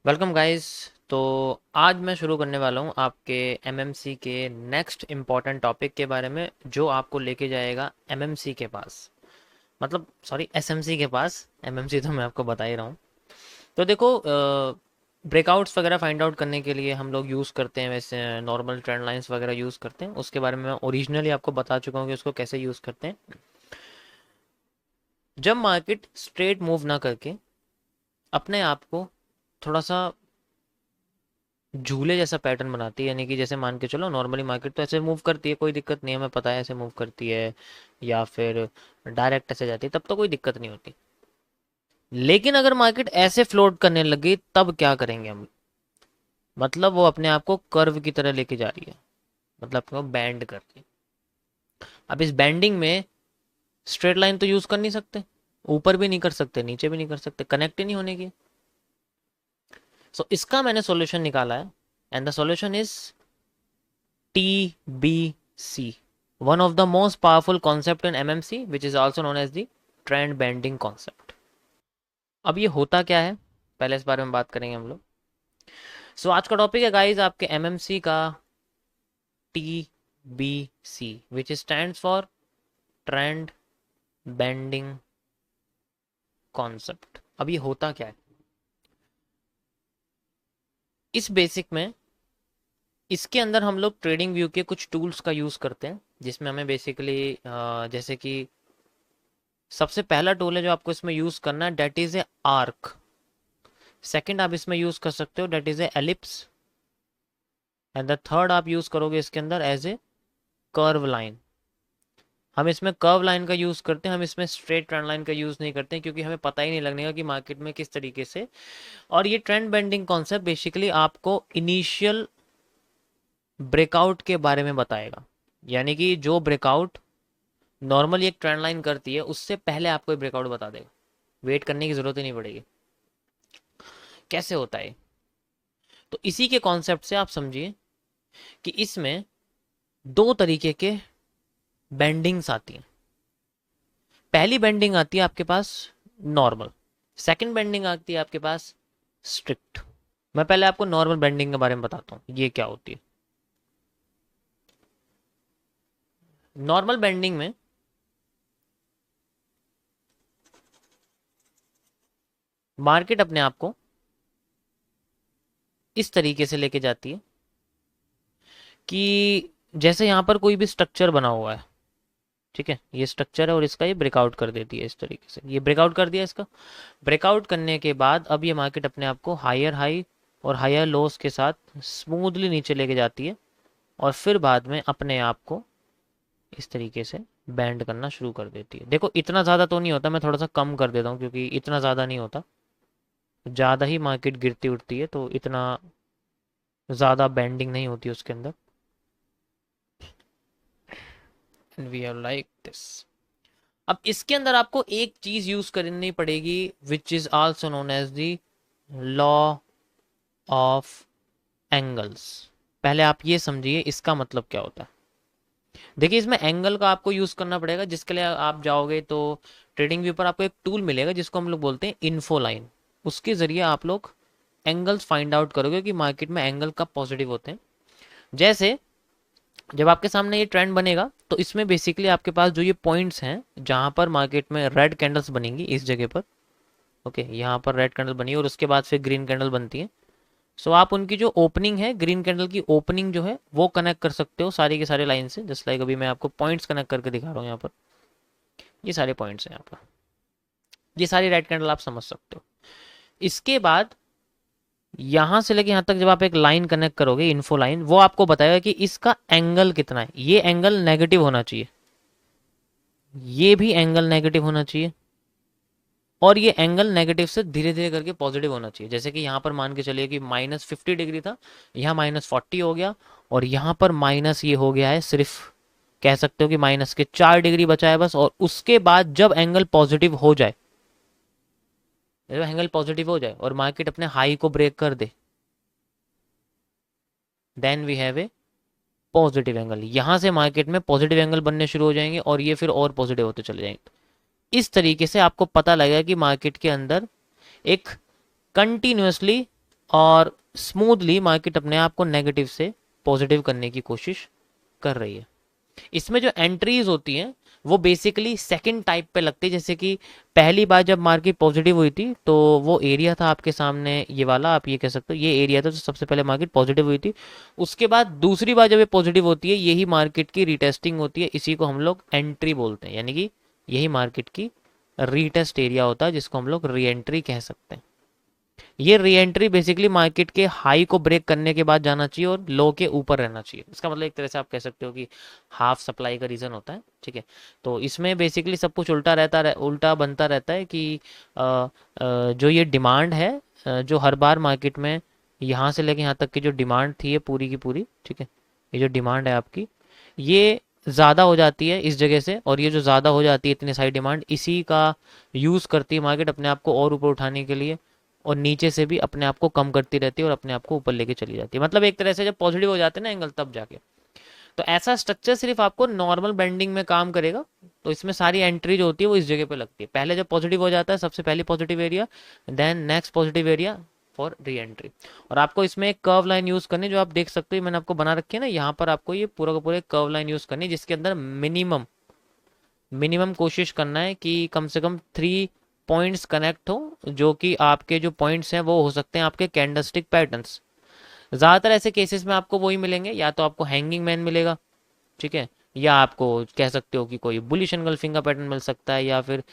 Welcome guys. तो आज मैं शुरू करने वाला हूँ आपके एमएमसी के नेक्स्ट इम्पॉर्टेंट टॉपिक के बारे में, जो आपको लेके जाएगा एमएमसी के पास, मतलब सॉरी एसएमसी के पास। एमएमसी तो मैं आपको बता ही रहा हूँ। तो देखो, ब्रेकआउट्स वगैरह फाइंड आउट करने के लिए हम लोग यूज़ करते हैं, वैसे नॉर्मल ट्रेंड लाइंस वगैरह यूज़ करते हैं। उसके बारे में मैं ओरिजिनली आपको बता चुका हूँ कि उसको कैसे यूज़ करते हैं। जब मार्केट स्ट्रेट मूव ना करके अपने आप को थोड़ा सा झूले जैसा पैटर्न बनाती है, यानी कि जैसे मान के चलो नॉर्मली मार्केट तो ऐसे मूव करती है, कोई दिक्कत नहीं है, हमें पता है ऐसे मूव करती है, या फिर डायरेक्ट ऐसे जाती है, तब तो कोई दिक्कत नहीं होती। लेकिन अगर मार्केट ऐसे फ्लोट करने लगी तब क्या करेंगे हम? मतलब वो अपने आप को कर्व की तरह लेके जा रही है, मतलब अपने को बैंड कर रही है। अब इस बैंडिंग में स्ट्रेट लाइन तो यूज कर नहीं सकते, ऊपर भी नहीं कर सकते, नीचे भी नहीं कर सकते, कनेक्ट ही नहीं होने की। सो इसका मैंने सॉल्यूशन निकाला है, and the solution is TBC, one of the most powerful concept in MMC, which is also known as the trend bending concept. अब ये होता क्या है, पहले इस बारे में बात करेंगे हम लोग। आज का टॉपिक है गाइस आपके MMC का TBC, which stands for trend bending concept। अब ये होता क्या है इस बेसिक में? इसके अंदर हम लोग ट्रेडिंग व्यू के कुछ टूल्स का यूज़ करते हैं, जिसमें हमें बेसिकली जैसे कि सबसे पहला टूल है जो आपको इसमें यूज़ करना है, that is a arc. Second आप इसमें यूज़ कर सकते हो, that is a ellipse. And the third आप यूज़ करोगे इसके अंदर एज ए कर्व लाइन। हम इसमें कर्व लाइन का यूज़ करते हैं, हम इसमें स्ट्रेट ट्रेंड लाइन का यूज़ नहीं करते हैं, क्योंकि हमें पता ही नहीं लगने का कि मार्केट में किस तरीके से। और ये ट्रेंड बेंडिंग कॉन्सेप्ट बेसिकली आपको इनिशियल ब्रेकआउट के बारे में बताएगा, यानी कि जो ब्रेकआउट नॉर्मली एक ट्रेंड लाइन करती है उससे पहले आपको ब्रेकआउट बता देगा। वेट करने की जरूरत ही नहीं पड़ेगी। कैसे होता है? तो इसी के कॉन्सेप्ट से आप समझिए कि इसमें दो तरीके के बेंडिंग्स आती हैं। पहली बेंडिंग आती है आपके पास नॉर्मल, सेकंड बेंडिंग आती है आपके पास स्ट्रिक्ट। मैं पहले आपको नॉर्मल बेंडिंग के बारे में बताता हूँ ये क्या होती है। नॉर्मल बेंडिंग में मार्केट अपने आप को इस तरीके से लेके जाती है कि जैसे यहां पर कोई भी स्ट्रक्चर बना हुआ है, ठीक है, ये स्ट्रक्चर है और इसका ये ब्रेकआउट कर देती है इस तरीके से। ये ब्रेकआउट कर दिया, इसका ब्रेकआउट करने के बाद अब ये मार्केट अपने आप को हायर हाई और हायर लोस के साथ स्मूथली नीचे लेके जाती है, और फिर बाद में अपने आप को इस तरीके से बैंड करना शुरू कर देती है। देखो इतना ज़्यादा तो नहीं होता, मैं थोड़ा सा कम कर देता हूँ क्योंकि इतना ज़्यादा नहीं होता, ज़्यादा ही मार्केट गिरती उठती है तो इतना ज़्यादा बैंडिंग नहीं होती उसके अंदर। We are like this. अब इसके अंदर आपको एक चीज यूज करनी पड़ेगी, which is also known as the law of angles. पहले आप ये समझिए इसका मतलब क्या होता है। देखिए इसमें एंगल का आपको यूज करना पड़ेगा, जिसके लिए आप जाओगे तो ट्रेडिंग व्यू पर आपको एक टूल मिलेगा जिसको हम लोग बोलते हैं इन्फो लाइन। उसके जरिए आप लोग एंगल्स फाइंड आउट करोगे कि मार्केट में एंगल कब पॉजिटिव होते हैं। जैसे जब आपके सामने ये ट्रेंड बनेगा तो इसमें बेसिकली आपके पास जो ये पॉइंट्स हैं जहां पर मार्केट में रेड कैंडल्स बनेंगी इस जगह पर, ओके, यहाँ पर रेड कैंडल बनी और उसके बाद फिर ग्रीन कैंडल बनती है। सो आप उनकी जो ओपनिंग है, ग्रीन कैंडल की ओपनिंग जो है वो कनेक्ट कर सकते हो सारी के सारे लाइन से। जस्ट लाइक अभी मैं आपको पॉइंट्स कनेक्ट करके दिखा रहा हूँ यहाँ पर, ये सारे पॉइंट्स हैं यहाँ पर, ये सारी रेड कैंडल आप समझ सकते हो। इसके बाद यहां से लेके यहां तक जब आप एक लाइन कनेक्ट करोगे, इन्फो लाइन, वो आपको बताएगा कि इसका एंगल कितना है। ये एंगल नेगेटिव होना चाहिए, ये भी एंगल नेगेटिव होना चाहिए, और ये एंगल नेगेटिव से धीरे धीरे करके पॉजिटिव होना चाहिए। जैसे कि यहाँ पर मान के चलिए कि -50 डिग्री था, यहाँ -40 हो गया, और यहाँ पर माइनस ये हो गया है, सिर्फ कह सकते हो कि माइनस के 4 डिग्री बचा है बस। और उसके बाद जब एंगल पॉजिटिव हो जाए, जब एंगल पॉजिटिव हो जाए और मार्केट अपने हाई को ब्रेक कर दे, then we have a positive angle. यहां से मार्केट में पॉजिटिव एंगल बनने शुरू हो जाएंगे और ये फिर और पॉजिटिव होते चले जाएंगे। इस तरीके से आपको पता लगेगा कि मार्केट के अंदर एक कंटिन्यूसली और स्मूथली मार्केट अपने आप को नेगेटिव से पॉजिटिव करने की कोशिश कर रही है। इसमें जो एंट्रीज होती हैं वो बेसिकली सेकंड टाइप पे लगती है। जैसे कि पहली बार जब मार्केट पॉजिटिव हुई थी तो वो एरिया था आपके सामने, ये वाला आप ये कह सकते हो, ये एरिया था जो सबसे पहले मार्केट पॉजिटिव हुई थी। उसके बाद दूसरी बार जब ये पॉजिटिव होती है, यही मार्केट की रीटेस्टिंग होती है, इसी को हम लोग एंट्री बोलते हैं, यानी कि यही मार्केट की रीटेस्ट एरिया होता है, जिसको हम लोग री एंट्री कह सकते हैं। ये री एंट्री बेसिकली मार्केट के हाई को ब्रेक करने के बाद जाना चाहिए और लो के ऊपर रहना चाहिए। इसका मतलब एक तरह से आप कह सकते हो कि हाफ सप्लाई का रीजन होता है, ठीक है। तो इसमें बेसिकली सब कुछ उल्टा बनता रहता है कि जो ये डिमांड है, जो हर बार मार्केट में यहाँ से लेके यहाँ तक की जो डिमांड थी ये पूरी की पूरी, ठीक है, ये जो डिमांड है आपकी, ये ज़्यादा हो जाती है इस जगह से, और ये जो ज़्यादा हो जाती है इतनी सारी डिमांड, इसी का यूज़ करती है मार्केट अपने आप को और ऊपर उठाने के लिए, और नीचे से भी अपने आप को कम करती रहती है और अपने आप को ऊपर लेके चली जाती है। मतलब एक तरह से जब पॉजिटिव हो जाते हैं ना एंगल, तब जाके। तो ऐसा स्ट्रक्चर सिर्फ आपको नॉर्मल बेंडिंग में काम करेगा। तो इसमें सारी एंट्री जो होती है वो इस जगह पे लगती है। पहले जब पॉजिटिव हो जाता है सबसे पहले positive area, then next positive area for reentry. और आपको इसमें एक कर्व लाइन यूज करनी है, जो आप देख सकते हो मैंने आपको बना रखी है ना, यहाँ पर आपको ये पूरा का पूरा कर्व लाइन यूज करनी है, जिसके अंदर मिनिमम मिनिमम कोशिश करना है कि कम से कम 3 पॉइंट्स कनेक्ट हो, जो कि आपके जो पॉइंट्स हैं वो हो सकते हैं आपके कैंडलस्टिक पैटर्न्स। ज़्यादातर ऐसे केसेस में आपको वही मिलेंगे, या तो आपको हैंगिंग मैन मिलेगा, ठीक है, या आपको कह सकते हो कि कोई बुलिश एनगल्फिंग का पैटर्न मिल सकता है, या फिर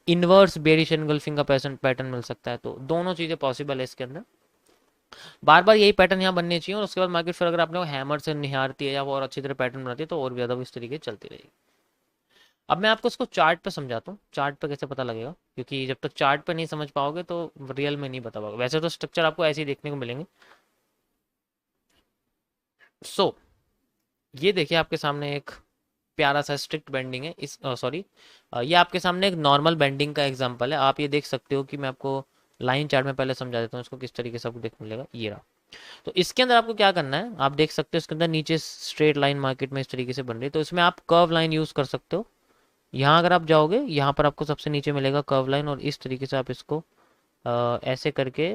इनवर्स बेरिश एनगल्फिंग का पैटर्न मिल सकता है। तो दोनों चीज़ें पॉसिबल है इसके अंदर। बार बार यही पैटर्न यहाँ बनने चाहिए, और उसके बाद मार्केट फिर अगर आपने हैमर से निहारती है या वो और अच्छी तरह पैटर्न बनाती है तो और भी ज़्यादा इस तरीके चलती रहेगी। अब मैं आपको इसको चार्ट पे समझाता हूँ, चार्ट पे कैसे पता लगेगा, क्योंकि जब तक चार्ट पे नहीं समझ पाओगे तो रियल में नहीं बता पाओगे। वैसे तो स्ट्रक्चर आपको ऐसे ही देखने को मिलेंगे। सो ये देखिए आपके सामने एक प्यारा सा स्ट्रिक्ट बेंडिंग है, इस सॉरी ये आपके सामने एक नॉर्मल बेंडिंग का एग्जांपल है। आप ये देख सकते हो कि मैं आपको लाइन चार्ट में पहले समझा देता हूँ इसको किस तरीके से आपको देखने मिलेगा। ये रहा। तो इसके अंदर आपको क्या करना है, आप देख सकते हो इसके अंदर नीचे स्ट्रेट लाइन मार्केट में इस तरीके से बन रही है, तो इसमें आप कर्व लाइन यूज कर सकते हो। यहाँ अगर आप जाओगे, यहाँ पर आपको सबसे नीचे मिलेगा कर्व लाइन, और इस तरीके से आप इसको ऐसे करके,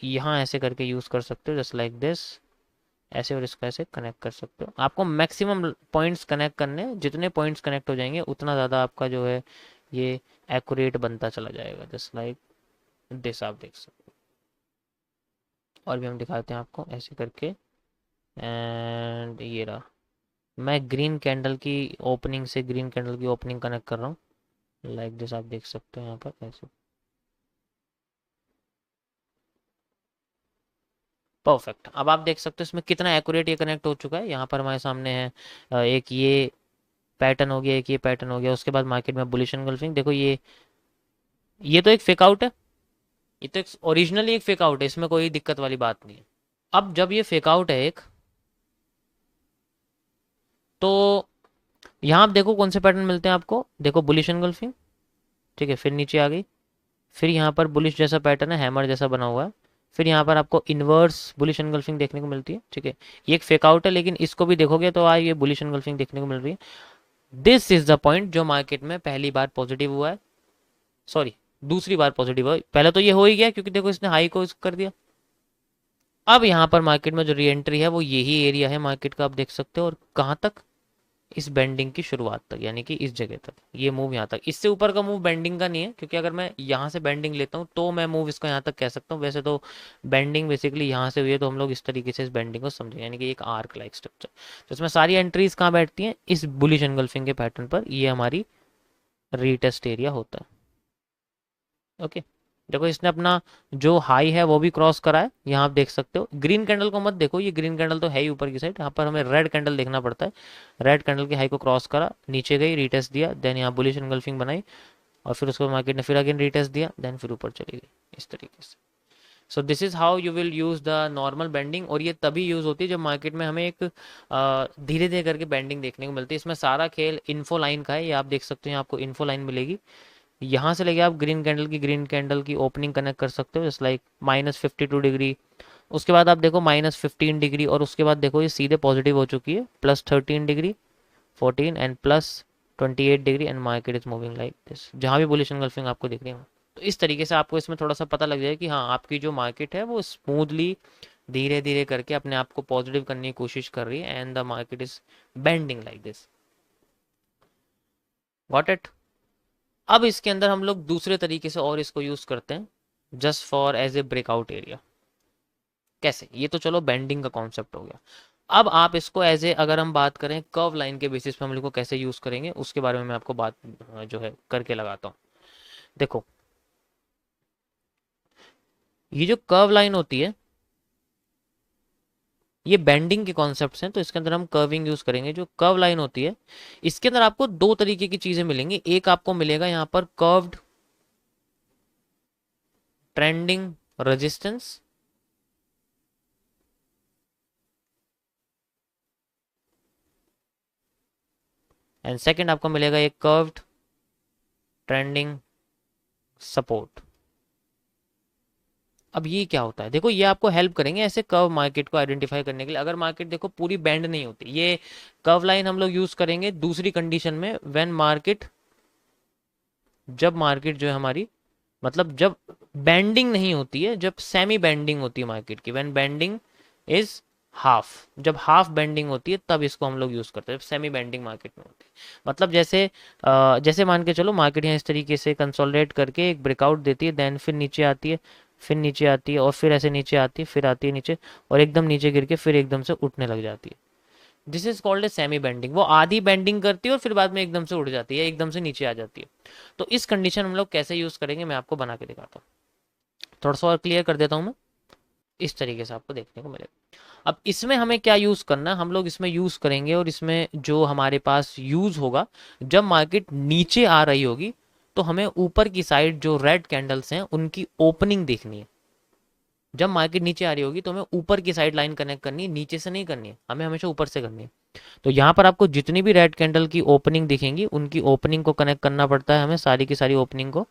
यहाँ ऐसे करके यूज कर सकते हो, जस्ट लाइक दिस, ऐसे, और इसका ऐसे कनेक्ट कर सकते हो। आपको मैक्सिमम पॉइंट्स कनेक्ट करने हैं, जितने पॉइंट्स कनेक्ट हो जाएंगे उतना ज़्यादा आपका जो है ये एक्यूरेट बनता चला जाएगा, जस्ट लाइक दिस आप देख सकते हो। और भी हम दिखाते हैं आपको ऐसे करके, एंड ये रहा। मैं ग्रीन कैंडल की ओपनिंग से ग्रीन कैंडल की ओपनिंग कनेक्ट कर रहा हूँ, लाइक दिस आप देख सकते हो यहाँ पर ऐसे। परफेक्ट। अब आप देख सकते हो इसमें कितना एक्यूरेट ये कनेक्ट हो चुका है। यहाँ पर हमारे सामने है एक ये पैटर्न हो गया, एक ये पैटर्न हो गया, उसके बाद मार्केट में बुलिश एनगल्फिंग। देखो ये तो एक फेक आउट है, ये तो एक ओरिजिनली एक फेक आउट है, इसमें कोई दिक्कत वाली बात नहीं है। अब जब ये फेक आउट है एक, तो यहाँ आप देखो कौन से पैटर्न मिलते हैं आपको। देखो बुलिश एनगल्फिंग, ठीक है, फिर नीचे आ गई, फिर यहाँ पर बुलिश जैसा पैटर्न है, हैमर जैसा बना हुआ है, फिर यहाँ पर आपको इन्वर्स बुलिश एनगल्फिंग देखने को मिलती है, ठीक है। ये एक फेक आउट है, लेकिन इसको भी देखोगे तो आज ये बुलिश एनगल्फिंग देखने को मिल रही है। दिस इज द पॉइंट जो मार्केट में पहली बार पॉजिटिव हुआ है, सॉरी दूसरी बार पॉजिटिव हुआ। पहले तो ये हो ही गया क्योंकि देखो इसने हाई को कर दिया। अब यहाँ पर मार्केट में जो री एंट्री है वो यही एरिया है मार्केट का, आप देख सकते हो। और कहाँ तक, इस बेंडिंग की शुरुआत तक, यानी कि इस जगह तक ये मूव यहाँ तक। इससे ऊपर का मूव बेंडिंग का नहीं है, क्योंकि अगर मैं यहाँ से बेंडिंग लेता हूँ तो मैं मूव इसका यहाँ तक कह सकता हूँ। वैसे तो बेंडिंग बेसिकली यहाँ से हुई है, तो हम लोग इस तरीके से इस बेंडिंग को समझेंगे, यानी कि एक आर्क लाइक स्ट्रक्चर। तो इसमें सारी एंट्रीज कहाँ बैठती हैं, इस बुलिश एनगल्फिंग के पैटर्न पर। ये हमारी रीटेस्ट एरिया होता है। ओके, देखो इसने अपना जो हाई है वो भी क्रॉस करा है, यहाँ आप देख सकते हो। ग्रीन कैंडल को मत देखो, ये ग्रीन कैंडल तो है ही ऊपर की साइड, यहाँ पर हमें रेड कैंडल देखना पड़ता है। रेड कैंडल की हाई को क्रॉस करा, नीचे गई, रीटेस्ट दिया, देन यहाँ बुलिश एनगल्फिंग बनाई, और फिर उसको मार्केट ने फिर अगेन रीटेस्ट दिया, देन फिर ऊपर चली गई इस तरीके से। सो this is how you will use the normal bending. और ये तभी यूज होती है जब मार्केट में हमें एक धीरे धीरे करके बेंडिंग देखने को मिलती है। इसमें सारा खेल इन्फो लाइन का है, ये आप देख सकते हो, आपको इन्फो लाइन मिलेगी। यहाँ से लेके आप ग्रीन कैंडल की ओपनिंग कनेक्ट कर सकते हो, जस्ट लाइक -52 डिग्री। उसके बाद आप देखो -15 डिग्री, और उसके बाद देखो ये सीधे पॉजिटिव हो चुकी है, +13 degree, 14 and +28 degree, and market is moving like this, जहाँ भी बुलिश एनगल्फिंग आपको दिख रही है। तो इस तरीके से आपको इसमें थोड़ा सा पता लग जाए कि हाँ आपकी जो मार्केट है वो स्मूथली धीरे धीरे करके अपने आप को पॉजिटिव करने की कोशिश कर रही है and the market is bending like this. Got it. अब इसके अंदर हम लोग दूसरे तरीके से और इसको यूज करते हैं just for as a breakout area. कैसे, ये तो चलो बेंडिंग का कॉन्सेप्ट हो गया। अब आप इसको एज ए, अगर हम बात करें कर्व लाइन के बेसिस पे हम लोग को कैसे यूज करेंगे उसके बारे में मैं आपको बात जो है करके लगाता हूँ। देखो ये जो कर्व लाइन होती है ये बेंडिंग के कॉन्सेप्ट्स हैं, तो इसके अंदर हम कर्विंग यूज करेंगे। जो कर्व लाइन होती है इसके अंदर आपको दो तरीके की चीजें मिलेंगी। एक आपको मिलेगा यहाँ पर curved trending resistance, and second आपको मिलेगा एक कर्व्ड ट्रेंडिंग सपोर्ट। अब ये क्या होता है, देखो ये आपको हेल्प करेंगे ऐसे कर्व मार्केट को आइडेंटिफाई करने के लिए। अगर मार्केट देखो पूरी बैंड नहीं होती, ये कर्व लाइन हम लोग यूज करेंगे दूसरी कंडीशन में, व्हेन मार्केट, जब मार्केट जो है हमारी, मतलब जब बैंडिंग नहीं होती है, जब सेमी बैंडिंग होती है मार्केट की, व्हेन बैंडिंग इज हाफ, जब हाफ बेंडिंग होती है तब इसको हम लोग यूज करते हैं, सेमी बेंडिंग मार्केट में होती है। मतलब जैसे जैसे मान के चलो मार्केट यहाँ इस तरीके से कंसोलिडेट करके एक ब्रेकआउट देती है, देन फिर नीचे आती है, फिर नीचे आती है, और फिर ऐसे नीचे आती है, फिर आती है नीचे, और एकदम नीचे गिर के फिर एकदम से उठने लग जाती है। This is called a semi bending. वो आधी बेंडिंग करती है और फिर बाद में एकदम से उठ जाती है, एकदम से नीचे आ जाती है। तो इस कंडीशन हम लोग कैसे यूज करेंगे मैं आपको बना के दिखाता हूँ, थोड़ा सा और क्लियर कर देता हूँ मैं। इस तरीके से आपको देखने को मिलेगा। अब इसमें हमें क्या यूज करना है, हम लोग इसमें यूज करेंगे, और इसमें जो हमारे पास यूज होगा, जब मार्केट नीचे आ रही होगी तो हमें ऊपर की साइड जो रेड कैंडल्स हैं उनकी ओपनिंग देखनी है। जब मार्केट नीचे आ रही होगी तो हमें ऊपर की साइड लाइन कनेक्ट करनी है, नीचे से नहीं करनी है, हमें हमेशा ऊपर से करनी है। तो यहाँ पर आपको जितनी भी रेड कैंडल की ओपनिंग दिखेंगी उनकी ओपनिंग को कनेक्ट करना पड़ता है हमें, सारी की सारी ओपनिंग को।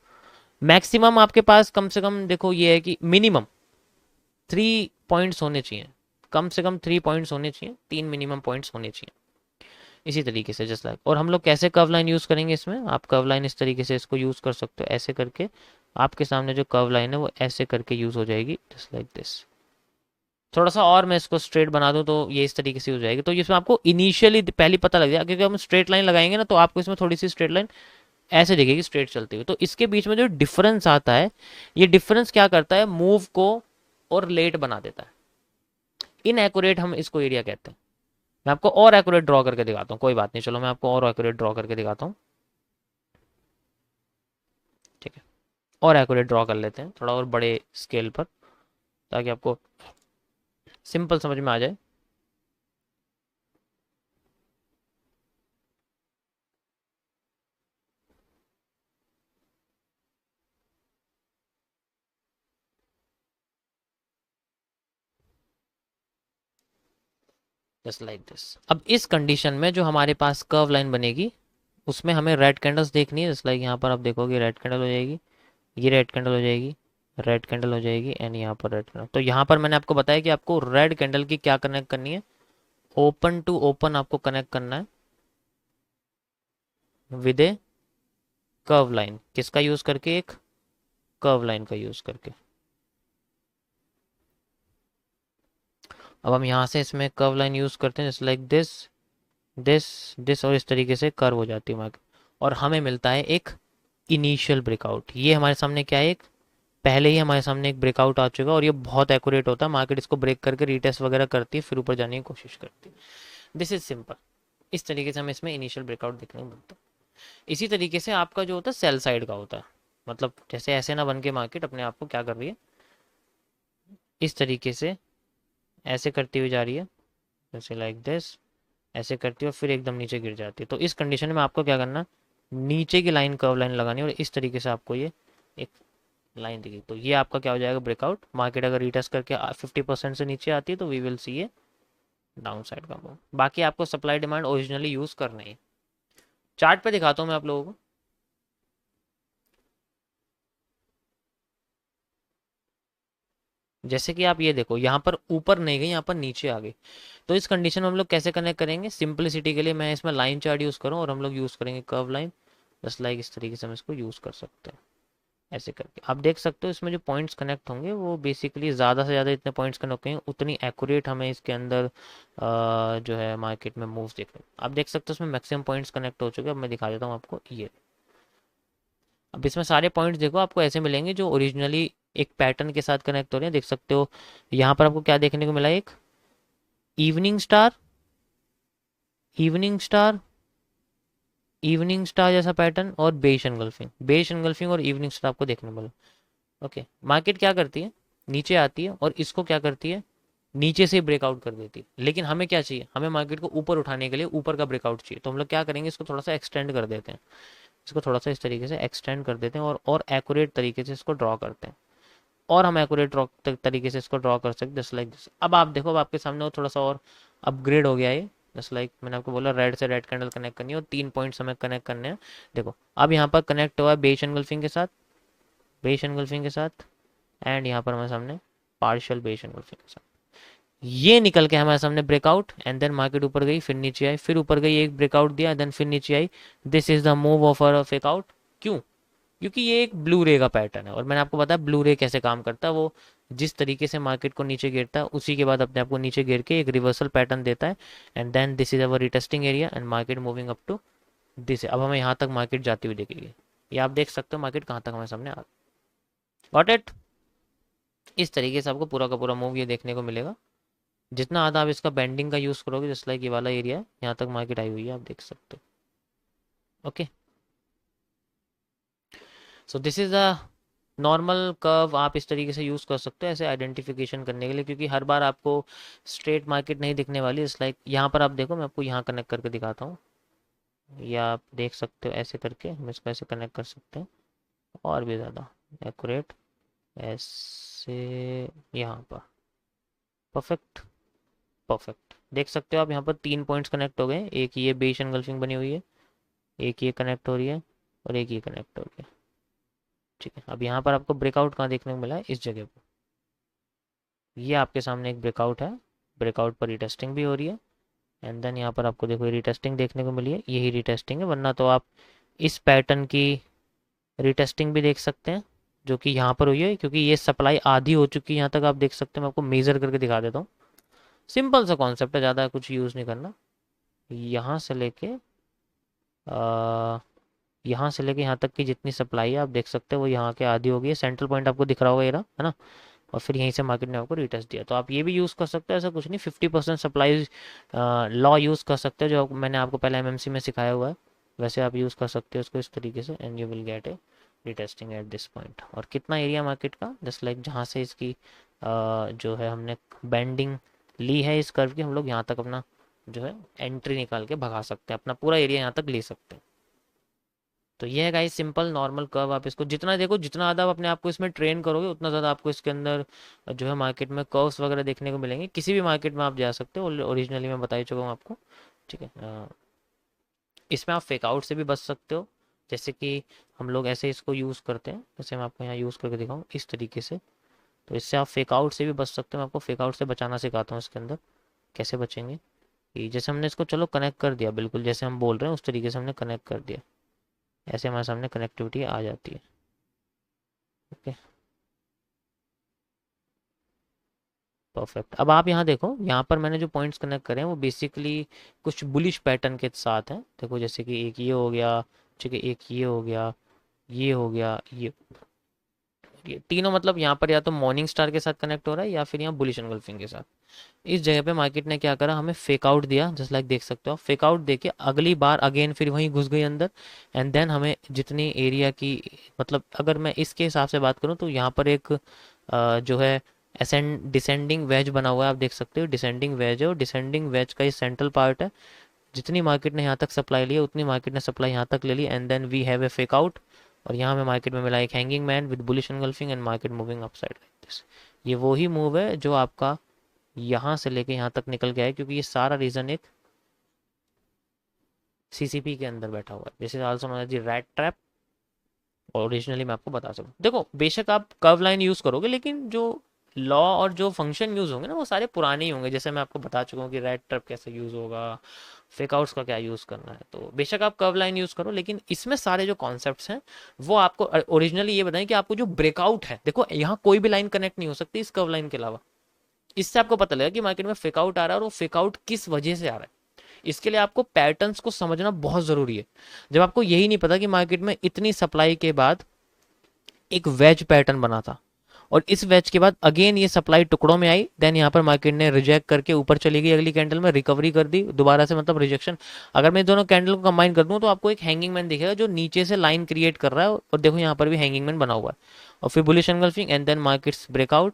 मैक्सिमम आपके पास कम से कम देखो ये है कि मिनिमम 3 पॉइंट्स होने चाहिए, कम से कम 3 पॉइंट्स होने चाहिए, 3 मिनिमम पॉइंट्स होने चाहिए। इसी तरीके से जस्ट लाइक, और हम लोग कैसे कर्व लाइन यूज करेंगे इसमें, आप कर्व लाइन इस तरीके से इसको यूज कर सकते हो, ऐसे करके आपके सामने जो कर्व लाइन है वो ऐसे करके यूज हो जाएगी, जस्ट लाइक दिस। थोड़ा सा और मैं इसको स्ट्रेट बना दूं तो ये इस तरीके से हो जाएगी। तो इसमें आपको इनिशियली पहले पता लग जाएगा, क्योंकि हम स्ट्रेट लाइन लगाएंगे ना तो आपको इसमें थोड़ी सी स्ट्रेट लाइन ऐसे दिखेगी स्ट्रेट चलती हुई। तो इसके बीच में जो डिफरेंस आता है, ये डिफरेंस क्या करता है, मूव को और लेट बना देता है। इन एक्यूरेट हम इसको एरिया कहते हैं। मैं आपको और एक्यूरेट ड्रॉ करके दिखाता हूँ, कोई बात नहीं, चलो मैं आपको और एक्यूरेट ड्रॉ करके दिखाता हूँ। ठीक है, और एक्यूरेट ड्रॉ कर लेते हैं थोड़ा और बड़े स्केल पर, ताकि आपको सिंपल समझ में आ जाए। Just like this. अब इस कंडीशन में जो हमारे पास कर्व लाइन बनेगी उसमें हमें रेड कैंडल्स देखनी है। जस्ट लाइक यहाँ पर आप देखोगे रेड कैंडल हो जाएगी, ये रेड कैंडल हो जाएगी, रेड कैंडल हो जाएगी, एंड यहाँ पर रेड कैंडल। तो यहाँ पर मैंने आपको बताया कि आपको रेड कैंडल की क्या कनेक्ट करनी है, ओपन टू ओपन आपको कनेक्ट करना है विद ए कर्व लाइन। किसका यूज करके, एक कर्व लाइन का यूज करके। अब हम यहाँ से इसमें कर्व लाइन यूज करते हैं, just like this, this, this, और इस तरीके से कर्व हो जाती है मार्केट, और हमें मिलता है एक इनिशियल ब्रेकआउट। ये हमारे सामने क्या है, एक पहले ही हमारे सामने एक ब्रेकआउट आ चुका है, और ये बहुत एक्यूरेट होता है, मार्केट इसको ब्रेक करके रीटेस्ट वगैरह करती है, फिर ऊपर जाने की कोशिश करती है। This is simple. इस तरीके से हमें इसमें इनिशियल ब्रेकआउट देखने को मिलता है। इसी तरीके से आपका जो होता है सेल साइड का होता है, मतलब जैसे ऐसे ना बन के मार्केट अपने आप को क्या कर रही है, इस तरीके से ऐसे करती हुई जा रही है, जैसे लाइक दिस, ऐसे करती है और फिर एकदम नीचे गिर जाती है। तो इस कंडीशन में आपको क्या करना, नीचे की लाइन कर्व लाइन लगानी है, और इस तरीके से आपको ये एक लाइन दिखी। तो ये आपका क्या हो जाएगा, ब्रेकआउट। मार्केट अगर रिटेस्ट करके 50% से नीचे आती है तो we will see a downside का मूव। बाकी आपको सप्लाई डिमांड ओरिजिनली यूज करना है। चार्ट पे दिखाता हूँ मैं आप लोगों को। जैसे कि आप ये देखो यहाँ पर ऊपर नहीं गई, यहाँ पर नीचे आ गई। तो इस कंडीशन में हम लोग कैसे कनेक्ट करेंगे, सिंपलिसिटी के लिए मैं इसमें लाइन चार्ट यूज करूँ और हम लोग यूज करेंगे कर्व लाइन, जस्ट लाइक इस तरीके से हम इसको यूज कर सकते हैं। ऐसे करके आप देख सकते हो इसमें जो पॉइंट्स कनेक्ट होंगे वो बेसिकली ज़्यादा से ज़्यादा इतने पॉइंट्स कनेक्ट होंगे उतनी एक्यूरेट हमें इसके अंदर जो है मार्केट में मूव्स देखने आप देख सकते हो इसमें मैक्सिमम पॉइंट्स कनेक्ट हो चुके हैं। अब मैं दिखा देता हूँ आपको ये। अब इसमें सारे पॉइंट्स देखो आपको ऐसे मिलेंगे जो ओरिजिनली एक पैटर्न के साथ कनेक्ट हो रहे हैं। देख सकते हो यहाँ पर आपको क्या देखने को मिला, एक evening star, evening star, evening star जैसा पैटर्न और बेश एनगल्फिंग, बेश एनगल्फिंग और इवनिंग स्टार आपको देखने को मिला। ओके, मार्केट क्या करती है, नीचे आती है और इसको क्या करती है, नीचे से ब्रेकआउट कर देती है। लेकिन हमें क्या चाहिए, हमें मार्केट को ऊपर उठाने के लिए ऊपर का ब्रेकआउट चाहिए। तो हम लोग क्या करेंगे, इसको थोड़ा सा एक्सटेंड कर देते हैं, इसको थोड़ा सा इस तरीके से एक्सटेंड कर देते हैं और एक्यूरेट तरीके से इसको ड्रॉ करते हैं। और हम एक्यूरेट ड्रॉ तरीके से इसको ड्रॉ कर सकते जस्ट लाइक दिस। अब आप देखो, अब आपके सामने वो थोड़ा सा और अपग्रेड हो गया है। जस्ट लाइक मैंने आपको बोला रेड से रेड कैंडल कनेक्ट करनी है और 3 पॉइंट्स हमें कनेक्ट करने हैं। देखो अब यहाँ पर कनेक्ट हुआ है बेश एनगल्फिंग के साथ, बेश एनगल्फिंग के साथ, एंड यहाँ पर हमारे सामने पार्शियल बेश एनगल्फिंग के साथ। ये निकल के हमारे सामने ब्रेकआउट, एंड देन मार्केट ऊपर गई, फिर नीचे आई, फिर ऊपर गई, एक ब्रेकआउट दिया, देन फिर नीचे आई। This is the move of a fake out. क्यों? क्योंकि ये एक ब्लू रे का पैटर्न है और मैंने आपको बताया ब्लू रे कैसे काम करता है। वो जिस तरीके से मार्केट को नीचे गिरता है उसी के बाद अपने आप को नीचे गिर के एक रिवर्सल पैटर्न देता है, and then this is our retesting area and market moving up to this. अब हमें यहाँ तक मार्केट जाती हुई दिखेगी। ये आप देख सकते हो मार्केट कहाँ तक हमारे सामने आ। Got it? इस तरीके से आपको पूरा का पूरा मूव ये देखने को मिलेगा। जितना ज़्यादा आप इसका बेंडिंग का यूज़ करोगे, जस्ट लाइक ये वाला एरिया है, यहाँ तक मार्केट आई हुई है, आप देख सकते हो। Okay, so this is the normal curve. आप इस तरीके से यूज़ कर सकते हो ऐसे आइडेंटिफिकेशन करने के लिए, क्योंकि हर बार आपको स्ट्रेट मार्केट नहीं दिखने वाली। इस लाइक यहाँ पर आप देखो, मैं आपको यहाँ कनेक्ट करके दिखाता हूँ, या आप देख सकते हो ऐसे करके हम इसको ऐसे कनेक्ट कर सकते हैं और भी ज़्यादा एक्यूरेट ऐसे यहाँ पर। Perfect, perfect. देख सकते हो आप यहाँ पर 3 पॉइंट्स कनेक्ट हो गए, एक ये बेस एनगल्फिंग बनी हुई है, एक ये कनेक्ट हो रही है और एक ये कनेक्ट हो रही है। ठीक है, अब यहाँ पर आपको ब्रेकआउट कहाँ देखने को मिला है, इस जगह पर। ये आपके सामने एक ब्रेकआउट है, ब्रेकआउट पर रिटेस्टिंग भी हो रही है, एंड देन यहाँ पर आपको देखो रिटेस्टिंग देखने को मिली है, यही रिटेस्टिंग है। वरना तो आप इस पैटर्न की रिटेस्टिंग भी देख सकते हैं जो कि यहाँ पर हुई है, क्योंकि ये सप्लाई आधी हो चुकी है। यहाँ तक आप देख सकते हैं, मैं आपको मेजर करके दिखा देता हूँ। सिंपल सा कॉन्सेप्ट है, ज़्यादा कुछ यूज़ नहीं करना। यहाँ से लेके यहाँ से लेके यहाँ तक की जितनी सप्लाई है आप देख सकते हो वो यहाँ के आधी हो गई है। सेंट्रल पॉइंट आपको दिख रहा होगा ये रहा, है ना। और फिर यहीं से मार्केट ने आपको रिटेस्ट दिया। तो आप ये भी यूज़ कर सकते हो, ऐसा कुछ नहीं। 50% सप्लाई लॉ यूज़ कर सकते हो, जो मैंने आपको पहले एमएमसी में सिखाया हुआ है। वैसे आप यूज़ कर सकते हो इसको इस तरीके से, and you will get A retesting eight this point. और कितना एरिया मार्केट का, जस्ट लाइक जहाँ से इसकी जो है हमने बेंडिंग ली है इस कर्व की, हम लोग यहाँ तक अपना जो है एंट्री निकाल के भगा सकते हैं, अपना पूरा एरिया यहाँ तक ले सकते हैं। तो ये है गाइस सिंपल नॉर्मल कर्व। आप इसको जितना देखो, जितना ज़्यादा आप अपने आप को इसमें ट्रेन करोगे, उतना ज़्यादा आपको इसके अंदर जो है मार्केट में कर्व्स वगैरह देखने को मिलेंगे। किसी भी मार्केट में आप जा सकते हो, ओरिजिनली मैं बता ही चुका हूँ आपको। ठीक है, इसमें आप फेक आउट से भी बच सकते हो, जैसे कि हम लोग ऐसे इसको यूज़ करते हैं, जैसे मैं आपको यहाँ यूज़ करके दिखाऊँ इस तरीके से। तो इससे आप फेक आउट से भी बच सकते हो। मैं आपको फेक आउट से बचाना सिखाता हूँ इसके अंदर, कैसे बचेंगे। कि जैसे हमने इसको चलो कनेक्ट कर दिया, बिल्कुल जैसे हम बोल रहे हैं उस तरीके से हमने कनेक्ट कर दिया, ऐसे हमारे सामने कनेक्टिविटी आ जाती है। Okay, perfect. अब आप यहाँ देखो, यहाँ पर मैंने जो पॉइंट्स कनेक्ट करे हैं वो बेसिकली कुछ बुलिश पैटर्न के साथ हैं। देखो जैसे कि एक ये हो गया, ठीक है, एक ये हो गया, ये हो गया, ये तीनों मतलब यहाँ पर या तो मॉर्निंग स्टार के साथ कनेक्ट हो रहा है या फिर यहाँ बुलिश एनगल्फिंग के साथ। इस जगह पे मार्केट ने क्या करा, हमें फेक आउट दिया, जस्ट लाइक देख सकते हो। फेक आउट देके अगली बार अगेन फिर वहीं घुस गई अंदर, एंड देन हमें जितनी एरिया की, मतलब अगर मैं इसके हिसाब से बात करूँ तो यहाँ पर एक जो है असेंड डिसेंडिंग वेज बना हुआ है, आप देख सकते हो डिसेंडिंग वेज है, और डिसेंडिंग वेज का ये सेंट्रल पार्ट है। जितनी मार्केट ने यहाँ तक सप्लाई ली है उतनी मार्केट ने सप्लाई यहाँ तक ले ली, and then we have a fake out. और यहाँ हमें मार्केट में मिला एक hanging man with bullish engulfing and market moving upside like this. ये वही मूव है जो आपका यहाँ से लेके यहाँ तक निकल गया है, क्योंकि ये सारा रीजन एक सीसीपी के अंदर बैठा हुआ है। This is also known as the rat trap. Originally मैं आपको बता सकूँ, देखो बेशक आप कर्व लाइन यूज़ करोगे, लेकिन जो लॉ और जो फंक्शन यूज़ होंगे ना वो सारे पुराने ही होंगे। जैसे मैं आपको बता चुका हूँ कि रैट ट्रैप कैसे यूज़ होगा, फेक आउट्स का क्या यूज़ करना है, तो बेशक आप कर्व लाइन यूज़ करो, लेकिन इसमें सारे जो कॉन्सेप्ट्स हैं वो आपको ओरिजिनली ये बताएं कि आपको जो ब्रेकआउट है, देखो यहाँ कोई भी लाइन कनेक्ट नहीं हो सकती इस कर्व लाइन के अलावा। इससे आपको पता लगेगा कि मार्केट में फेक आउट आ रहा है और वो फेक आउट किस वजह से आ रहा है। इसके लिए आपको पैटर्न्स को समझना बहुत ज़रूरी है। जब आपको यही नहीं पता कि मार्केट में इतनी सप्लाई के बाद एक वेज पैटर्न बना था और इस वेज के बाद अगेन ये सप्लाई टुकड़ों में आई, देन यहाँ पर मार्केट ने रिजेक्ट करके ऊपर चली गई, अगली कैंडल में रिकवरी कर दी दोबारा से, मतलब रिजेक्शन। अगर मैं दोनों कैंडल को कंबाइन कर दूं तो आपको एक हैंगिंग मैन दिखेगा जो नीचे से लाइन क्रिएट कर रहा है, और देखो यहाँ पर भी हैंगिंग मैन बना हुआ है, और फिर bullish engulfing and then markets breakout,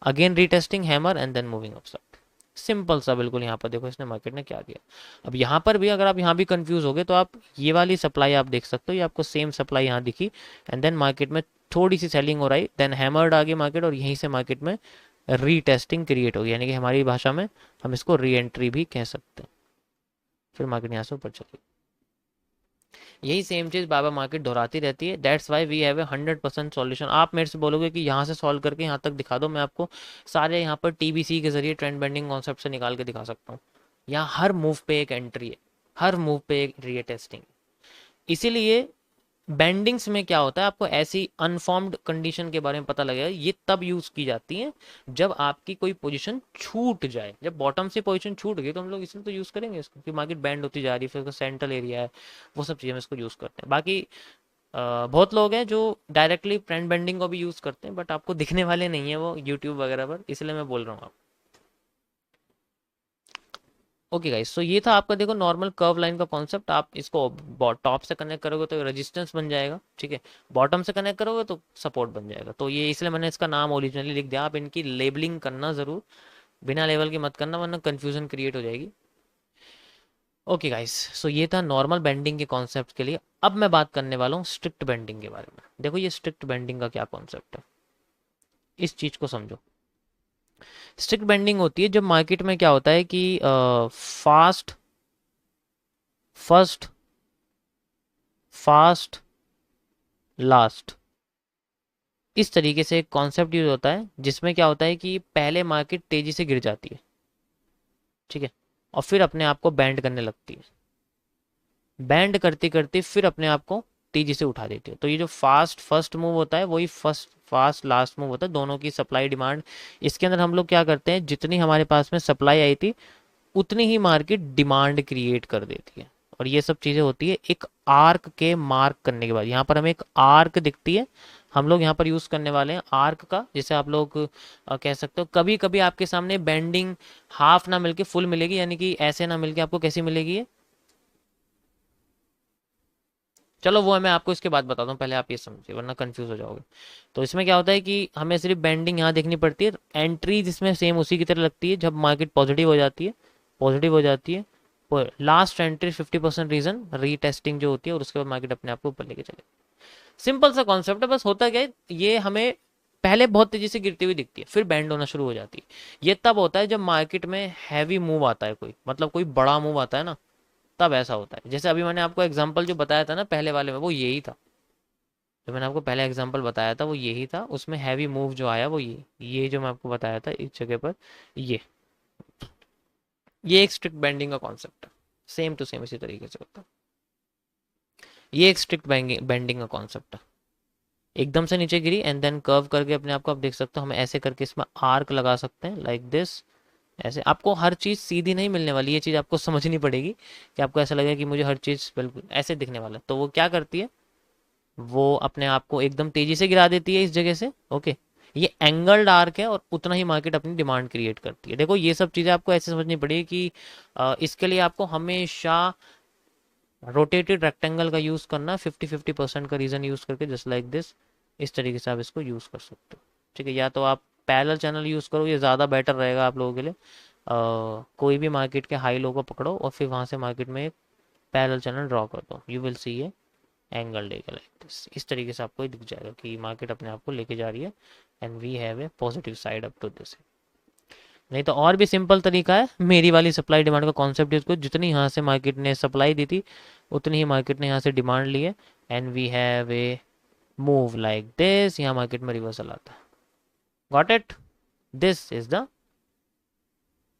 again retesting hammer and then moving upside. Simple सा बिल्कुल। यहाँ पर देखो इसने मार्केट ने क्या किया। अब यहाँ पर भी अगर आप यहाँ भी कंफ्यूज हो गए तो आप ये वाली सप्लाई आप देख सकते हो, ये आपको सेम सप्लाई यहाँ दिखी, एंड देन मार्केट में थोड़ी सी सेलिंग हो रही, देन हैमर्ड आ गई मार्केट और यहीं से मार्केट में रीटेस्टिंग क्रिएट होगी, यानी कि हमारी भाषा में हम इसको री एंट्री भी कह सकते हैं। फिर मार्केट यहाँ से ऊपर चली। यही सेम चीज़ बाबा मार्केट दोहराती रहती है। That's why we have a 100% solution. आप मेरे से बोलोगे कि यहाँ से सॉल्व करके यहाँ तक दिखा दो, मैं आपको सारे यहाँ पर टीबीसी के जरिए ट्रेंड बेंडिंग कॉन्सेप्ट से निकाल के दिखा सकता हूँ। यहाँ हर मूव पे एक एंट्री है, हर मूव पे एक रीटेस्टिंग। इसीलिए बेंडिंग्स में क्या होता है, आपको ऐसी अनफॉर्म्ड कंडीशन के बारे में पता लगेगा, ये तब यूज की जाती है जब आपकी कोई पोजीशन छूट जाए। जब बॉटम से पोजीशन छूट गई तो हम लोग इसमें तो यूज करेंगे इसको कि मार्केट बैंड होती जा रही है, फिर उसका सेंट्रल एरिया है, वो सब चीज़ें हम इसको यूज करते हैं। बाकी बहुत लोग हैं जो डायरेक्टली ट्रेंड बेंडिंग को भी यूज करते हैं, बट आपको दिखने वाले नहीं है वो यूट्यूब वगैरह पर, इसलिए मैं बोल रहा हूँ। ओके गाइस, सो ये था आपका देखो नॉर्मल कर्व लाइन का कॉन्सेप्ट। आप इसको टॉप से कनेक्ट करोगे तो रेजिस्टेंस बन जाएगा, ठीक है, बॉटम से कनेक्ट करोगे तो सपोर्ट बन जाएगा। तो ये इसलिए मैंने इसका नाम ओरिजिनली लिख दिया। आप इनकी लेबलिंग करना ज़रूर, बिना लेवल की मत करना वरना कन्फ्यूजन क्रिएट हो जाएगी। ओके गाइस, सो ये था नॉर्मल बेंडिंग के कॉन्सेप्ट के लिए। अब मैं बात करने वाला हूँ स्ट्रिक्ट बेंडिंग के बारे में। देखो ये स्ट्रिक्ट बेंडिंग का क्या कॉन्सेप्ट है, इस चीज़ को समझो। स्ट्रिक्ट बेंडिंग होती है जब मार्केट में क्या होता है कि फास्ट फर्स्ट फास्ट लास्ट, इस तरीके से एक कॉन्सेप्ट यूज होता है जिसमें क्या होता है कि पहले मार्केट तेजी से गिर जाती है, ठीक है, और फिर अपने आप को बैंड करने लगती है, बैंड करते करते फिर अपने आप को तेजी से उठा देती है। तो ये जो फास्ट फर्स्ट मूव होता है वही फर्स्ट फास्ट लास्ट मूव होता है, दोनों की सप्लाई डिमांड। इसके अंदर हम लोग क्या करते हैं, जितनी हमारे पास में सप्लाई आई थी उतनी ही मार्केट डिमांड क्रिएट कर देती है, और ये सब चीज़ें होती है एक आर्क के मार्क करने के बाद। यहाँ पर हमें एक आर्क दिखती है, हम लोग यहाँ पर यूज़ करने वाले हैं आर्क का, जैसे आप लोग कह सकते हो। कभी कभी आपके सामने बेंडिंग हाफ ना मिलके फुल मिलेगी, यानी कि ऐसे ना मिलके आपको कैसी मिलेगी है, चलो वो मैं आपको इसके बाद बताता हूँ, पहले आप ये समझिए वरना कंफ्यूज हो जाओगे। तो इसमें क्या होता है कि हमें सिर्फ बेंडिंग यहाँ देखनी पड़ती है, एंट्री जिसमें सेम उसी की तरह लगती है जब मार्केट पॉजिटिव हो जाती है, पॉजिटिव हो जाती है। लास्ट एंट्री 50% रीजन रीटेस्टिंग जो होती है, और उसके बाद मार्केट अपने आप को ऊपर लेके चले। सिंपल सा कॉन्सेप्ट है, बस होता क्या है, ये हमें पहले बहुत तेजी से गिरती हुई दिखती है, फिर बैंड होना शुरू हो जाती है। ये तब होता है जब मार्केट में हैवी मूव आता है, कोई मतलब कोई बड़ा मूव आता है ना, तब ऐसा होता है। जैसे अभी मैंने आपको एग्जांपल जो बताया था ना पहले वाले में, वो यही था। जो मैंने आपको पहले एग्जांपल बताया था वो यही था, उसमें हैवी मूव जो आया वो ये जो मैं आपको बताया था इस जगह पर, ये ये एक स्ट्रिक्ट बेंडिंग का कॉन्सेप्ट है, सेम टू सेम इसी तरीके से होता है। ये एक स्ट्रिक्ट बेंडिंग का कॉन्सेप्ट है। एकदम से नीचे गिरी एंड देन कर्व करके अपने आप को आप देख सकते हो, हम ऐसे करके इसमें आर्क लगा सकते हैं लाइक दिस। ऐसे आपको हर चीज़ सीधी नहीं मिलने वाली, ये चीज़ आपको समझनी पड़ेगी कि आपको ऐसा लगेगा कि मुझे हर चीज़ बिल्कुल ऐसे दिखने वाला है। तो वो क्या करती है, वो अपने आप को एकदम तेजी से गिरा देती है इस जगह से। ओके, ये एंगल्ड आर्क है और उतना ही मार्केट अपनी डिमांड क्रिएट करती है। देखो ये सब चीज़ें आपको ऐसे समझनी पड़ेगी कि इसके लिए आपको हमेशा रोटेटेड रेक्टेंगल का यूज़ करना, 50-50% का रीजन यूज़ करके, जस्ट लाइक दिस। इस तरीके से आप इसको यूज़ कर सकते हो, ठीक है। या तो आप पैरेलल चैनल यूज़ करो, ये ज़्यादा बेटर रहेगा आप लोगों के लिए। कोई भी मार्केट के हाई लो को पकड़ो और फिर वहाँ से मार्केट में एक पैरेलल चैनल ड्रॉ कर दो, यू विल सी ये एंगल लेगा लाइक दिस। इस तरीके से आपको दिख जाएगा कि मार्केट अपने आप को लेके जा रही है and we have a positive side up to this. नहीं तो और भी सिंपल तरीका है, मेरी वाली सप्लाई डिमांड का कॉन्सेप्ट है, उसको जितनी यहाँ से मार्केट ने सप्लाई दी थी उतनी ही मार्केट ने यहाँ से डिमांड ली है, and we have a move like this, यहाँ मार्केट में रिवर्सल आता है। Got it, this is the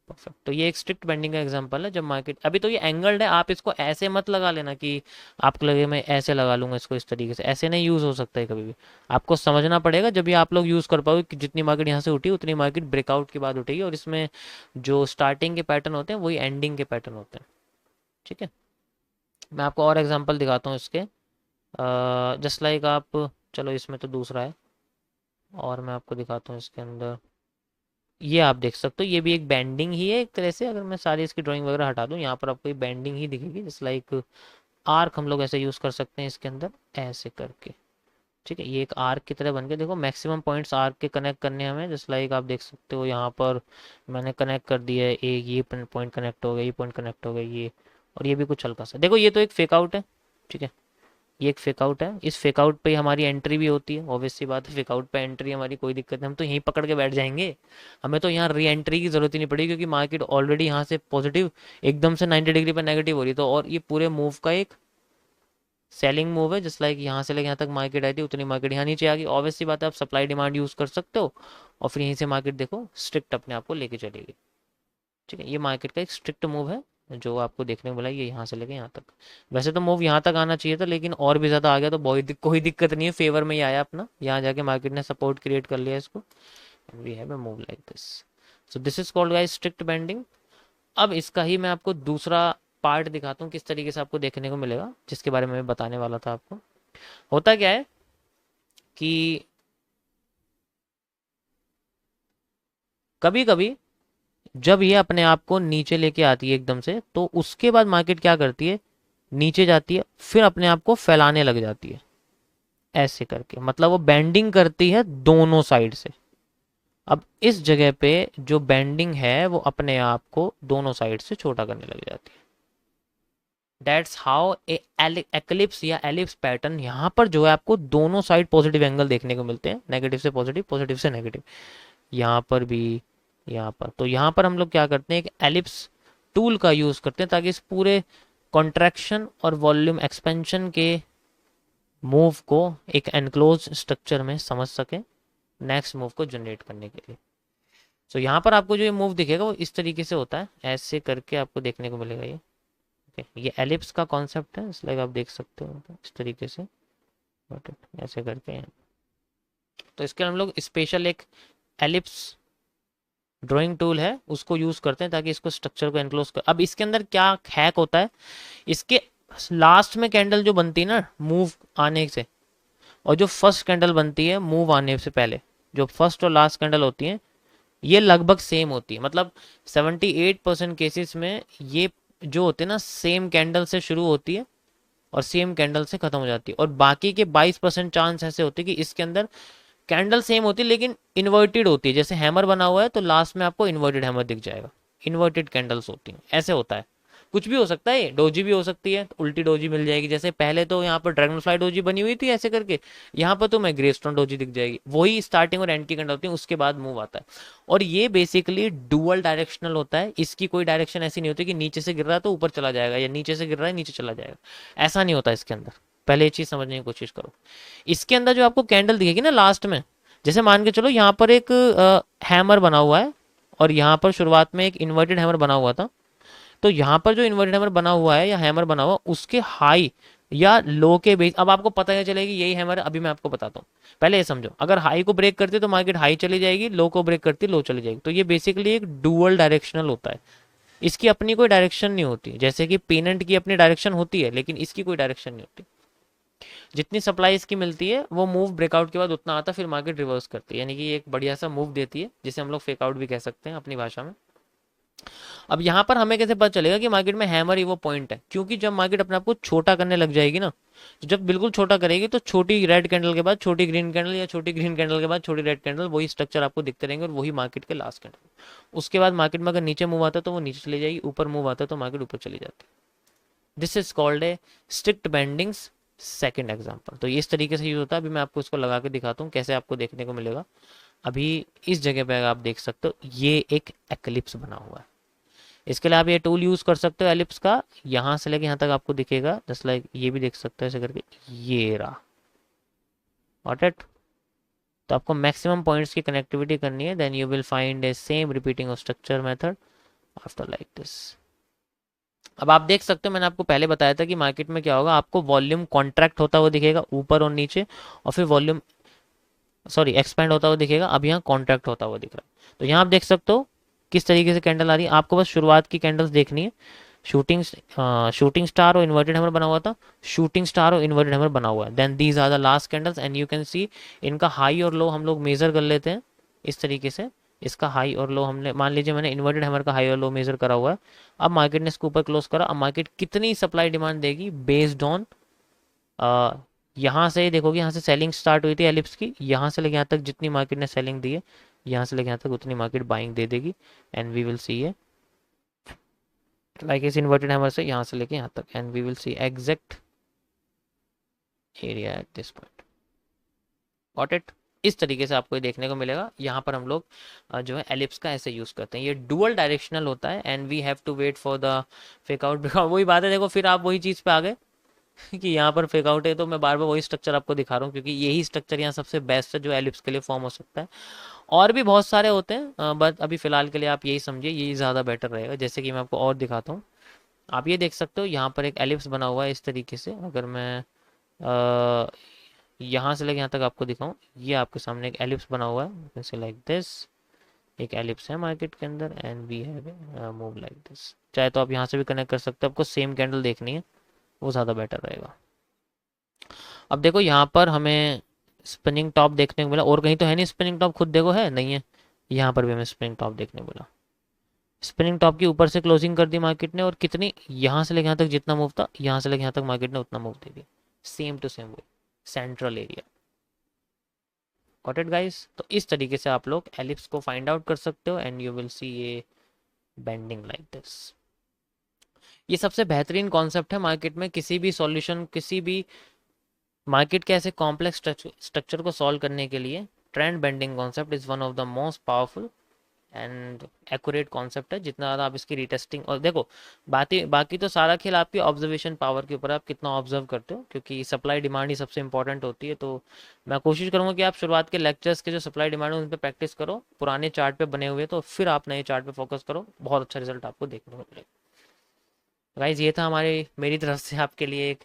perfect. तो ये एक स्ट्रिक्ट बेंडिंग का एग्जांपल है जब मार्केट, अभी तो ये एंगल्ड है, आप इसको ऐसे मत लगा लेना कि आपको लगे मैं ऐसे लगा लूंगा इसको इस तरीके से, ऐसे नहीं यूज़ हो सकता है कभी भी। आपको समझना पड़ेगा, जब भी आप लोग यूज़ कर पाओगे कि जितनी मार्केट यहाँ से उठी उतनी मार्केट ब्रेकआउट के बाद उठेगी, और इसमें जो स्टार्टिंग के पैटर्न होते हैं वही एंडिंग के पैटर्न होते हैं। ठीक है, मैं आपको और एग्जाम्पल दिखाता हूँ इसके, जस्ट लाइक आप, चलो इसमें तो दूसरा है, और मैं आपको दिखाता हूँ इसके अंदर। ये आप देख सकते हो, ये भी एक बैंडिंग ही है एक तरह से, अगर मैं सारी इसकी ड्राइंग वगैरह हटा दूं, यहाँ पर आपको ये बैंडिंग ही दिखेगी, जस्ट लाइक आर्क हम लोग ऐसे यूज़ कर सकते हैं इसके अंदर, ऐसे करके। ठीक है, ये एक आर्क की तरह बन के, देखो मैक्सिमम पॉइंट्स आर्क के कनेक्ट करने हैं हमें, जस्ट लाइक आप देख सकते हो यहाँ पर मैंने कनेक्ट कर दिया है, एक ये पॉइंट कनेक्ट हो गया, ये पॉइंट कनेक्ट हो गया, ये, और ये भी कुछ हल्का सा, देखो ये तो एक फेक आउट है। ठीक है, ये एक फेक आउट है, इस फेक आउट पे हमारी एंट्री भी होती है, ऑब्वियस सी बात है, फेक आउट पे एंट्री हमारी कोई दिक्कत नहीं, हम तो यहीं पकड़ के बैठ जाएंगे, हमें तो यहाँ री एंट्री की जरूरत ही नहीं पड़ेगी, क्योंकि मार्केट ऑलरेडी यहाँ से पॉजिटिव एकदम से 90 डिग्री पर नेगेटिव हो रही है, तो और ये पूरे मूव का एक सेलिंग मूव है, जस्ट लाइक यहाँ से लेके यहाँ तक मार्केट आई थी, उतनी मार्केट यहाँ नीचे आ गई, ऑब्वियस सी बात है, आप सप्लाई डिमांड यूज कर सकते हो, और फिर यहीं से मार्केट देखो स्ट्रिक्ट अपने आप को लेके चलेगी। ठीक है, ये मार्केट का एक स्ट्रिक्ट मूव है जो आपको देखने को मिला, ये यहाँ से लेके यहाँ तक, वैसे तो मूव यहाँ तक आना चाहिए था, लेकिन और भी ज़्यादा आ गया तो कोई दिक्कत नहीं है, फेवर में ही आया अपना, यहाँ जाके मार्केट ने सपोर्ट क्रिएट कर लिया इसको, we have a move like this. So this is called guys strict bending. अब इसका ही मैं आपको दूसरा पार्ट दिखाता हूँ किस तरीके से आपको देखने को मिलेगा, जिसके बारे में मैं बताने वाला था आपको। होता क्या है कि कभी कभी जब ये अपने आप को नीचे लेके आती है एकदम से, तो उसके बाद मार्केट क्या करती है, नीचे जाती है, फिर अपने आप को फैलाने लग जाती है, ऐसे करके, मतलब वो बेंडिंग करती है दोनों साइड से। अब इस जगह पे जो बेंडिंग है वो अपने आप को दोनों साइड से छोटा करने लग जाती है। दैट्स हाउ ए एक्लिप्स या एलिप्स पैटर्न, यहाँ पर जो है आपको दोनों साइड पॉजिटिव एंगल देखने को मिलते हैं, नेगेटिव से पॉजिटिव, पॉजिटिव से नेगेटिव, यहाँ पर भी, यहाँ पर। तो यहाँ पर हम लोग क्या करते हैं, एक एलिप्स टूल का यूज करते हैं ताकि इस पूरे कॉन्ट्रैक्शन और वॉल्यूम एक्सपेंशन के मूव को एक एनक्लोज स्ट्रक्चर में समझ सके नेक्स्ट मूव को जनरेट करने के लिए। तो यहाँ पर आपको जो ये मूव दिखेगा वो इस तरीके से होता है, ऐसे करके आपको देखने को मिलेगा ये। ये एलिप्स का कॉन्सेप्ट है, इसलिए आप देख सकते हो इस तरीके से, ऐसे करके। तो इसके हम लोग स्पेशल एक एलिप्स ड्राइंग टूल है उसको यूज करते हैं ताकि इसको स्ट्रक्चर को एनक्लोज कर। अब इसके अंदर क्या हैक होता है, इसके लास्ट में कैंडल जो बनती है ना मूव आने से, और जो फर्स्ट कैंडल बनती है मूव आने से पहले, जो फर्स्ट और लास्ट कैंडल होती है ये लगभग सेम होती है, मतलब 78% केसेस में ये जो होते हैं ना सेम कैंडल से शुरू होती है और सेम कैंडल से खत्म हो जाती है, और बाकी के 22% चांस ऐसे होते हैं कि इसके अंदर कैंडल सेम होती है लेकिन इन्वर्टेड होती है, जैसे हैमर बना हुआ है तो लास्ट में आपको इन्वर्टेड हैमर दिख जाएगा, इन्वर्टेड कैंडल्स होती हैं, ऐसे होता है। कुछ भी हो सकता है, डोजी भी हो सकती है, तो उल्टी डोजी मिल जाएगी, जैसे पहले तो यहाँ पर ड्रैगन फ्लाई डोजी बनी हुई थी ऐसे करके, यहाँ पर तो मैं ग्रेस्टोन डोजी दिख जाएगी, वही स्टार्टिंग और एंड की कैंडल होती है, उसके बाद मूव आता है। और ये बेसिकली डुअल डायरेक्शनल होता है, इसकी कोई डायरेक्शन ऐसी नहीं होती कि नीचे से गिर रहा है तो ऊपर चला जाएगा, या नीचे से गिर रहा है नीचे चला जाएगा, ऐसा नहीं होता इसके अंदर। पहले ये चीज समझने की कोशिश करो। इसके अंदर जो आपको कैंडल दिखेगी ना लास्ट में, जैसे मान के चलो यहाँ पर एक हैमर बना हुआ है और यहाँ पर शुरुआत में एक इन्वर्टेड हैमर बना हुआ था, तो यहाँ पर जो इन्वर्टेड हैमर बना हुआ है या हैमर बना हुआ उसके हाई या लो के बेस, अब आपको पता है चलेगी यही हैमर है, अभी मैं आपको बताता हूँ। पहले ये समझो, अगर हाई को ब्रेक करते तो मार्केट हाई चली जाएगी, लो को ब्रेक करती लो चली जाएगी, तो ये बेसिकली एक डुअल डायरेक्शनल होता है, इसकी अपनी कोई डायरेक्शन नहीं होती, जैसे कि पेनेंट की अपनी डायरेक्शन होती है लेकिन इसकी कोई डायरेक्शन नहीं होती। जितनी सप्लाई इसकी मिलती है वो मूव ब्रेकआउट के बाद उतना आता, फिर मार्केट रिवर्स करती है, यानी कि एक बढ़िया सा मूव देती है जिसे हम लोग फेक आउट भी कह सकते हैं अपनी भाषा में। अब यहाँ पर हमें कैसे पता चलेगा कि मार्केट में हैमर ही वो पॉइंट है, क्योंकि जब मार्केट अपने आप को छोटा करने लग जाएगी ना, तो जब बिल्कुल छोटा करेगी तो छोटी रेड कैंडल के बाद छोटी ग्रीन कैंडल, या छोटी ग्रीन कैंडल के बाद छोटी रेड कैंडल, वही स्ट्रक्चर आपको दिखते रहेंगे और वही मार्केट के लास्ट कैंडल। उसके बाद मार्केट में अगर नीचे मूव आता है तो वो नीचे चली जाएगी, ऊपर मूव आता है तो मार्केट ऊपर चली जाती है। This is called a strict bendings second example. तो इस तरीके से यूज होता है, अभी मैं आपको इसको लगा के दिखाता हूँ कैसे आपको देखने को मिलेगा। अभी इस जगह पे आप देख सकते हो ये एक एक्लिप्स बना हुआ है, इसके लिए आप ये टूल यूज कर सकते हो एलिप्स का, यहाँ से लेके यहाँ तक आपको दिखेगा, जस्ट लाइक ये भी देख सकते हो ऐसे करके, ये रहा, गॉट इट। तो आपको मैक्सिमम पॉइंट्स की कनेक्टिविटी करनी है, then you will find a same repeating of structure method, after like this. अब आप देख सकते हो मैंने आपको पहले बताया था कि मार्केट में क्या होगा, आपको वॉल्यूम कॉन्ट्रैक्ट होता हुआ दिखेगा ऊपर और नीचे, और फिर वॉल्यूम सॉरी एक्सपेंड होता हुआ दिखेगा। अब यहाँ कॉन्ट्रैक्ट होता हुआ दिख रहा है। तो यहाँ आप देख सकते हो किस तरीके से कैंडल आ रही है। आपको बस शुरुआत की कैंडल्स देखनी है। शूटिंग शूटिंग स्टार और इन्वर्टेड हैमर बना हुआ था, शूटिंग स्टार और इन्वर्टेड हैमर बना हुआ है। Then these are the last candles and you can see इनका हाई और लो हम लोग मेजर कर लेते हैं इस तरीके से। इसका हाई और लो हमने मान लीजिए मैंने इन्वर्टेड हैमर का हाई और लो मेजर करा हुआ है। अब मार्केट ने इसके ऊपर क्लोज करा। अब मार्केट कितनी सप्लाई डिमांड देगी बेस्ड ऑन, यहाँ से देखोगे यहाँ से सेलिंग स्टार्ट हुई थी एलिप्स की, यहाँ से लेके यहाँ तक जितनी मार्केट ने सेलिंग दी है, यहाँ से लेके यहाँ तक उतनी मार्केट बाइंग दे देगी। एंड वी विल सी है लाइक इस इन्वर्टेड हैमर से यहाँ से लेके यहाँ तक, and we will see exact area at this point. Got it. इस तरीके से आपको ये देखने को मिलेगा। यहाँ पर हम लोग जो है एलिप्स का ऐसे यूज करते हैं। ये डुअल डायरेक्शनल होता है and we have to wait for the fake out. वही बात है, देखो फिर आप वही चीज़ पे आ गए कि यहाँ पर फेक आउट है, तो मैं बार बार वही स्ट्रक्चर आपको दिखा रहा हूँ क्योंकि यही स्ट्रक्चर यहाँ सबसे बेस्ट है जो एलिप्स के लिए फॉर्म हो सकता है। और भी बहुत सारे होते हैं बट अभी फिलहाल के लिए आप यही समझिए, यही ज़्यादा बेटर रहेगा। जैसे कि मैं आपको और दिखाता हूँ, आप ये देख सकते हो यहाँ पर एक एलिप्स बना हुआ है इस तरीके से। अगर मैं यहाँ से लेके यहाँ तक आपको दिखाऊं, ये आपके सामने एक एलिप्स बना हुआ है जैसे लाइक दिस। एक एलिप्स है मार्केट के अंदर and we have move like this. चाहे तो आप यहाँ से भी कनेक्ट कर सकते हो, आपको सेम कैंडल देखनी है, वो ज़्यादा बेटर रहेगा। अब देखो यहाँ पर हमें स्पिनिंग टॉप देखने को मिला, और कहीं तो है नहीं स्पिनिंग टॉप, खुद देखो है नहीं है। यहाँ पर भी हमें स्पिनिंग टॉप देखने को मिला। स्पिनिंग टॉप के ऊपर से क्लोजिंग कर दी मार्केट ने, और कितनी यहाँ से लेके यहाँ तक जितना मूव था, यहाँ से लेके यहाँ तक मार्केट ने उतना मूव दे दिया, same to same way central area. Got it guys. तो इस तरीके से आप लोग एलिप्स को फाइंड आउट कर सकते हो एंड यू विल सी ये बेंडिंग लाइक दिस। ये सबसे बेहतरीन कॉन्सेप्ट है मार्केट में किसी भी सॉल्यूशन, किसी भी मार्केट के ऐसे कॉम्प्लेक्स स्ट्रक्चर को सॉल्व करने के लिए trend bending concept is one of the most powerful and accurate concept है। जितना ज़्यादा आप इसकी रीटेस्टिंग, और देखो बाकी तो सारा खेल आपकी ऑब्जर्वेशन पावर के ऊपर, आप कितना ऑब्जर्व करते हो, क्योंकि सप्लाई डिमांड ही सबसे इंपॉर्टेंट होती है। तो मैं कोशिश करूंगा कि आप शुरुआत के लेक्चर्स के जो सप्लाई डिमांड है उन पर प्रैक्टिस करो, पुराने चार्ट पे बने हुए, तो फिर आप नए चार्ट पे फोकस करो, बहुत अच्छा रिजल्ट आपको देखने को मिलेगा। गाइज ये था हमारे मेरी तरफ से आपके लिए एक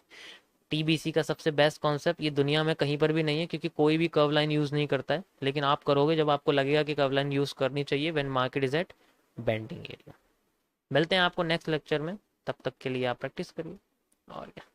टीबीसी का सबसे बेस्ट कॉन्सेप्ट। ये दुनिया में कहीं पर भी नहीं है क्योंकि कोई भी कर्व लाइन यूज़ नहीं करता है, लेकिन आप करोगे जब आपको लगेगा कि कर्व लाइन यूज़ करनी चाहिए when market is at bending area. मिलते हैं आपको नेक्स्ट लेक्चर में, तब तक के लिए आप प्रैक्टिस करिए और क्या।